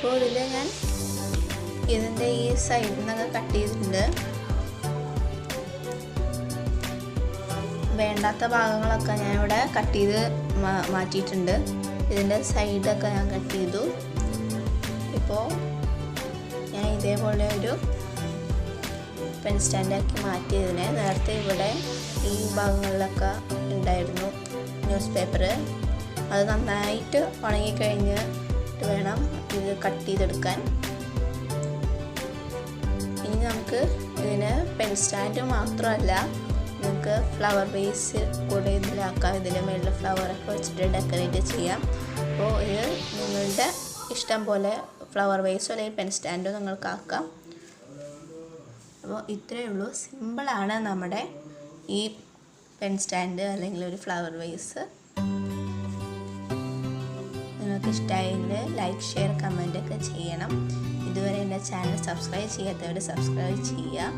അപ്പോൾ ഇതിൽ ഞാൻ ഇതിൻ്റെ ഈ സൈഡിൽ നിന്നൊക്കെ കട്ട് ചെയ്തിട്ടുണ്ട്. വേണ്ടാത്ത ഭാഗങ്ങളൊക്കെ ഞാൻ ഇവിടെ കട്ട് ചെയ്ത് മാറ്റിയിട്ടുണ്ട്. ഇതിൻ്റെ സൈഡൊക്കെ ഞാൻ കട്ട് ചെയ്തു. ഇപ്പോൾ ഞാൻ ഇതേപോലെ ഒരു പെൻ സ്റ്റാൻഡാക്കി മാറ്റിയതിനെ നേരത്തെ ഇവിടെ ഈ ഭാഗങ്ങളിലൊക്കെ ഉണ്ടായിരുന്നു ന്യൂസ് പേപ്പർ. അത് നന്നായിട്ട് ഉണങ്ങിക്കഴിഞ്ഞിട്ട് വേണം ഇത് കട്ട് ചെയ്തെടുക്കാൻ. ഇനി നമുക്ക് ഇതിന് പെൻ സ്റ്റാൻഡ് മാത്രമല്ല, നിങ്ങൾക്ക് ഫ്ലവർ വേസ് കൂടെ ഇതിലാക്കാം. ഇതിൻ്റെ മേളിൽ ഫ്ലവറൊക്കെ വെച്ചിട്ട് ഡെക്കറേറ്റ് ചെയ്യാം. അപ്പോൾ ഇത് നിങ്ങളുടെ ഇഷ്ടം പോലെ ഫ്ലവർ വേസോ അല്ലെങ്കിൽ പെൻ സ്റ്റാൻഡോ നിങ്ങൾക്ക് ആക്കാം. അപ്പോൾ ഇത്രയേ ഉള്ളൂ. സിമ്പിളാണ് നമ്മുടെ ഈ പെൻ സ്റ്റാൻഡ് അല്ലെങ്കിൽ ഒരു ഫ്ലവർ വേസ്. നിങ്ങൾക്ക് ഇഷ്ടമായെങ്കിൽ ലൈക്ക്, ഷെയർ, കമൻ്റ് ഒക്കെ ചെയ്യണം. ഇതുവരെ എൻ്റെ ചാനൽ സബ്സ്ക്രൈബ് ചെയ്യാത്തവർ സബ്സ്ക്രൈബ് ചെയ്യുക.